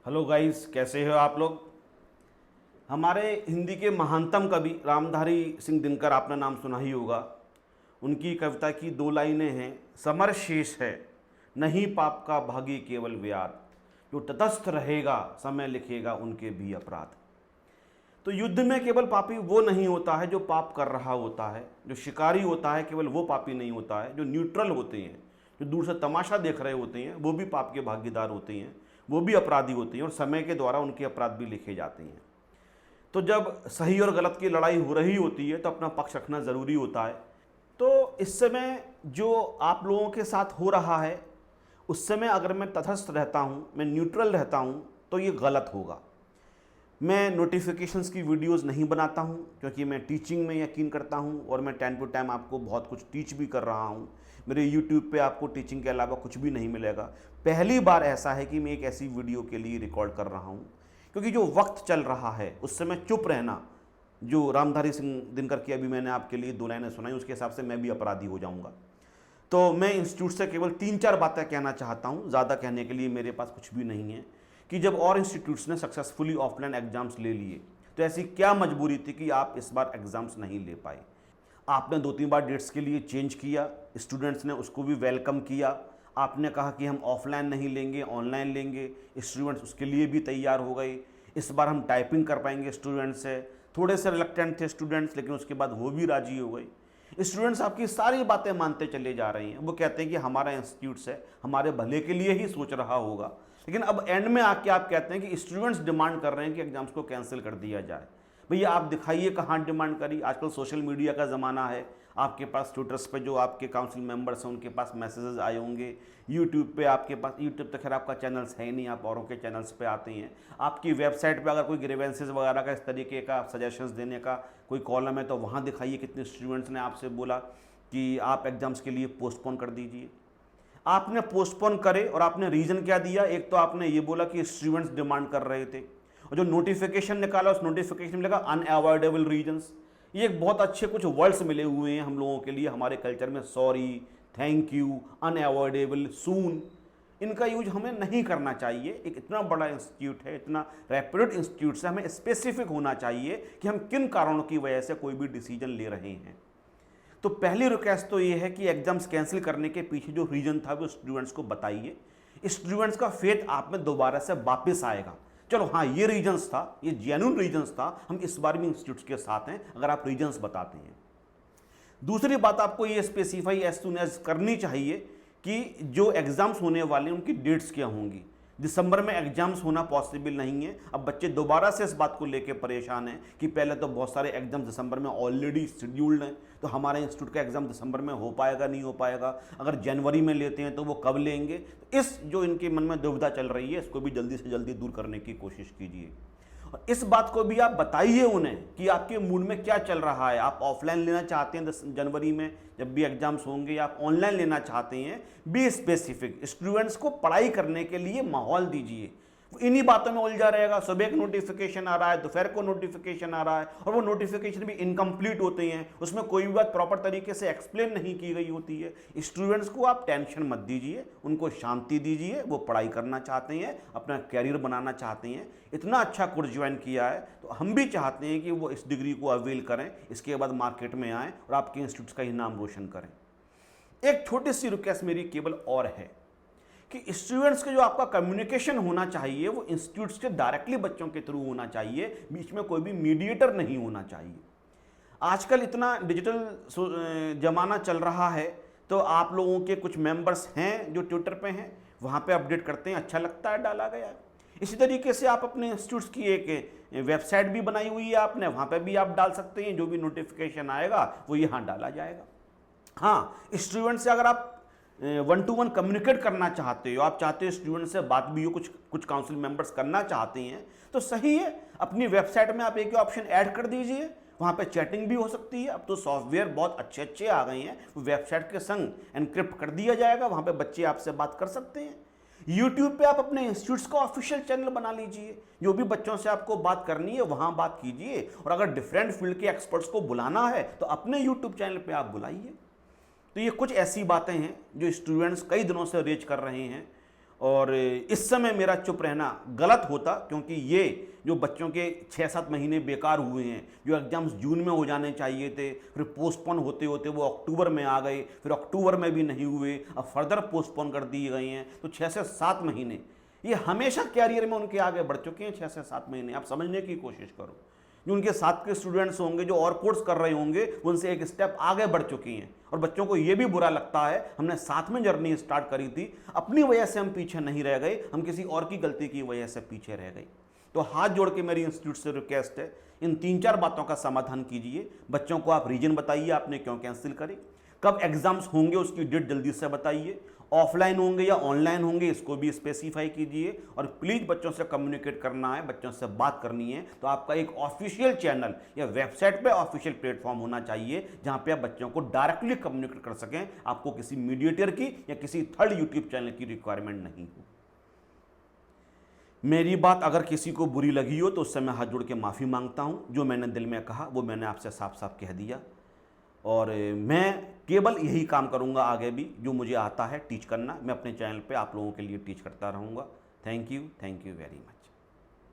Hello guys, कैसे हो आप लोग। हमारे हिंदी के महानतम कवि रामधारी सिंह दिनकर, आपने नाम सुना ही होगा। उनकी कविता की दो लाइनें हैं, समर शेष है नहीं पाप का भागी केवल व्याध, जो तटस्थ रहेगा समय लिखेगा उनके भी अपराध। तो युद्ध में केवल पापी वो नहीं होता है जो पाप कर रहा होता है, जो शिकारी होता है केवल वो पापी नहीं होता है, जो न्यूट्रल होते हैं, जो दूर से तमाशा देख रहे होते हैं, वो भी पाप के भागीदार होते हैं, वो भी अपराधी होते हैं और समय के द्वारा उनके अपराध भी लिखे जाते हैं। तो जब सही और गलत की लड़ाई हो रही होती है तो अपना पक्ष रखना ज़रूरी होता है। तो इस समय जो आप लोगों के साथ हो रहा है, उस समय अगर मैं तटस्थ रहता हूँ, मैं न्यूट्रल रहता हूँ, तो ये गलत होगा। मैं नोटिफिकेशंस की वीडियोस नहीं बनाता हूं क्योंकि मैं टीचिंग में यकीन करता हूं और मैं टाइम टू टाइम आपको बहुत कुछ टीच भी कर रहा हूं। मेरे यूट्यूब पे आपको टीचिंग के अलावा कुछ भी नहीं मिलेगा। पहली बार ऐसा है कि मैं एक ऐसी वीडियो के लिए रिकॉर्ड कर रहा हूं क्योंकि जो वक्त चल रहा है उस समय चुप रहना, जो रामधारी सिंह दिनकर की अभी मैंने आपके लिए दो लाइनें सुनाई, उसके हिसाब से मैं भी अपराधी हो जाऊँगा। तो मैं इंस्टीट्यूट से केवल 3-4 बातें कहना चाहता हूँ, ज़्यादा कहने के लिए मेरे पास कुछ भी नहीं है। कि जब और इंस्टीट्यूट्स ने सक्सेसफुली ऑफलाइन एग्जाम्स ले लिए तो ऐसी क्या मजबूरी थी कि आप इस बार एग्जाम्स नहीं ले पाए। आपने 2-3 बार डेट्स के लिए चेंज किया, स्टूडेंट्स ने उसको भी वेलकम किया। आपने कहा कि हम ऑफलाइन नहीं लेंगे, ऑनलाइन लेंगे, स्टूडेंट्स उसके लिए भी तैयार हो गए। इस बार हम टाइपिंग कर पाएंगे स्टूडेंट्स से। थोड़े से रिलक्टेंट थे स्टूडेंट्स, लेकिन उसके बाद वो भी राजी हो गए। स्टूडेंट्स आपकी सारी बातें मानते चले जा रहे हैं। वो कहते हैं कि हमारा इंस्टीट्यूट है, हमारे भले के लिए ही सोच रहा होगा। लेकिन अब एंड में आके आप कहते हैं कि स्टूडेंट्स डिमांड कर रहे हैं कि एग्जाम्स को कैंसिल कर दिया जाए। भैया आप दिखाइए कहाँ डिमांड करी। आजकल सोशल मीडिया का ज़माना है, आपके पास ट्विटर्स पे जो आपके काउंसिल मेंबर्स हैं उनके पास मैसेजेस आए होंगे। यूट्यूब पे आपके पास, यूट्यूब तो खैर आपका चैनल्स है ही नहीं, आप औरों के चैनल्स पे आते हैं। आपकी वेबसाइट पे अगर कोई ग्रीवेंसेस वगैरह का इस तरीके का सजेशंस देने का कोई कॉलम है तो वहाँ दिखाइए कितने स्टूडेंट्स ने आपसे बोला कि आप एग्ज़ाम्स के लिए पोस्टपोन कर दीजिए। आपने पोस्टपोन करे और आपने रीज़न क्या दिया। एक तो आपने ये बोला कि स्टूडेंट्स डिमांड कर रहे थे, और जो नोटिफिकेशन निकाला उस नोटिफिकेशन में लगा अनअवॉइडेबल रीजंस। ये एक बहुत अच्छे कुछ वर्ड्स मिले हुए हैं हम लोगों के लिए हमारे कल्चर में, सॉरी, थैंक यू, अनअवॉइडेबल, सून। इनका यूज हमें नहीं करना चाहिए। एक इतना बड़ा इंस्टीट्यूट है, इतना रेप्यूटेड इंस्टीट्यूट से हमें स्पेसिफिक होना चाहिए कि हम किन कारणों की वजह से कोई भी डिसीजन ले रहे हैं। तो पहली रिक्वेस्ट तो ये है कि एग्जाम्स कैंसिल करने के पीछे जो रीजन था वो स्टूडेंट्स को बताइए। स्टूडेंट्स का फेथ आप में दोबारा से वापस आएगा। चलो हाँ, ये रीजंस था, ये जेन्युइन रीजंस था, हम इस बार भी इंस्टीट्यूट्स के साथ हैं अगर आप रीजंस बताते हैं। दूसरी बात आपको ये स्पेसिफाई एज सुन एज करनी चाहिए कि जो एग्जाम्स होने वाले हैं उनकी डेट्स क्या होंगी। दिसंबर में एग्जाम्स होना पॉसिबल नहीं है। अब बच्चे दोबारा से इस बात को लेकर परेशान हैं कि पहले तो बहुत सारे एग्जाम दिसंबर में ऑलरेडी शेड्यूल्ड हैं, तो हमारे इंस्टीट्यूट का एग्जाम दिसंबर में हो पाएगा नहीं हो पाएगा, अगर जनवरी में लेते हैं तो वो कब लेंगे। तो इस जो इनके मन में दुविधा चल रही है इसको भी जल्दी से जल्दी दूर करने की कोशिश कीजिए। और इस बात को भी आप बताइए उन्हें कि आपके मूड में क्या चल रहा है। आप ऑफलाइन लेना चाहते हैं 10 जनवरी में जब भी एग्जाम्स होंगे, या आप ऑनलाइन लेना चाहते हैं, बी स्पेसिफिक। स्टूडेंट्स को पढ़ाई करने के लिए माहौल दीजिए। इन्हीं बातों में उलझा रहेगा। सुबह को नोटिफिकेशन आ रहा है, दोपहर को नोटिफिकेशन आ रहा है, और वो नोटिफिकेशन भी इनकम्प्लीट होते हैं, उसमें कोई भी बात प्रॉपर तरीके से एक्सप्लेन नहीं की गई होती है। स्टूडेंट्स को आप टेंशन मत दीजिए, उनको शांति दीजिए। वो पढ़ाई करना चाहते हैं, अपना कैरियर बनाना चाहते हैं, इतना अच्छा कोर्स ज्वाइन किया है, तो हम भी चाहते हैं कि वो इस डिग्री को अवेल करें, इसके बाद मार्केट में आएँ और आपके इंस्टीट्यूट का ही नाम रोशन करें। एक छोटी सी रिक्वेस्ट मेरी केवल और है कि स्टूडेंट्स के जो आपका कम्युनिकेशन होना चाहिए वो इंस्टीट्यूट्स के डायरेक्टली बच्चों के थ्रू होना चाहिए, बीच में कोई भी मीडिएटर नहीं होना चाहिए। आजकल इतना डिजिटल जमाना चल रहा है, तो आप लोगों के कुछ मेंबर्स हैं जो ट्विटर पे हैं, वहाँ पे अपडेट करते हैं, अच्छा लगता है, डाला गया है। इसी तरीके से आप अपने इंस्टीट्यूट्स की एक वेबसाइट भी बनाई हुई है आपने, वहाँ पे भी आप डाल सकते हैं। जो भी नोटिफिकेशन आएगा वो यहाँ डाला जाएगा। हाँ, स्टूडेंट से अगर आप 1-to-1 कम्युनिकेट करना चाहते हो, आप चाहते हो स्टूडेंट से बात भी हो, कुछ काउंसिल मेंबर्स करना चाहते हैं, तो सही है, अपनी वेबसाइट में आप एक ऑप्शन ऐड कर दीजिए, वहाँ पे चैटिंग भी हो सकती है। अब तो सॉफ्टवेयर बहुत अच्छे अच्छे आ गए हैं, वेबसाइट के संग एनक्रिप्ट कर दिया जाएगा, वहाँ पे बच्चे आपसे बात कर सकते हैं। यूट्यूब पे आप अपने इंस्टीट्यूट्स का ऑफिशियल चैनल बना लीजिए, जो भी बच्चों से आपको बात करनी है वहाँ बात कीजिए, और अगर डिफरेंट फील्ड के एक्सपर्ट्स को बुलाना है तो अपने यूट्यूब चैनल पर आप बुलाइए। तो ये कुछ ऐसी बातें हैं जो स्टूडेंट्स कई दिनों से रेज कर रहे हैं, और इस समय मेरा चुप रहना गलत होता, क्योंकि ये जो बच्चों के 6-7 महीने बेकार हुए हैं, जो एग्ज़ाम्स जून में हो जाने चाहिए थे, फिर पोस्टपोन होते होते वो अक्टूबर में आ गए, फिर अक्टूबर में भी नहीं हुए, अब फर्दर पोस्टपोन कर दिए गए हैं, तो 6 से 7 महीने ये हमेशा कैरियर में उनके आगे बढ़ चुके हैं। 6 से 7 महीने आप समझने की कोशिश करो। जो उनके साथ के स्टूडेंट्स होंगे जो और कोर्स कर रहे होंगे, उनसे एक स्टेप आगे बढ़ चुकी हैं, और बच्चों को ये भी बुरा लगता है हमने साथ में जर्नी स्टार्ट करी थी, अपनी वजह से हम पीछे नहीं रह गए, हम किसी और की गलती की वजह से पीछे रह गए। तो हाथ जोड़ के मेरी इंस्टीट्यूट से रिक्वेस्ट है, इन 3-4 बातों का समाधान कीजिए। बच्चों को आप रीजन बताइए आपने क्यों कैंसिल करी, कब एग्जाम्स होंगे उसकी डेट जल्दी से बताइए, ऑफलाइन होंगे या ऑनलाइन होंगे इसको भी स्पेसिफाई कीजिए, और प्लीज़ बच्चों से कम्युनिकेट करना है, बच्चों से बात करनी है तो आपका एक ऑफिशियल चैनल या वेबसाइट पे ऑफिशियल प्लेटफॉर्म होना चाहिए जहां पे आप बच्चों को डायरेक्टली कम्युनिकेट कर सकें। आपको किसी मीडिएटर की या किसी थर्ड यूट्यूब चैनल की रिक्वायरमेंट नहीं हो। मेरी बात अगर किसी को बुरी लगी हो तो उससे मैं हाथ जोड़ के माफ़ी मांगता हूं। जो मैंने दिल में कहा वो मैंने आपसे साफ साफ कह दिया, और मैं केवल यही काम करूंगा आगे भी जो मुझे आता है टीच करना। मैं अपने चैनल पे आप लोगों के लिए टीच करता रहूंगा। Thank you very much.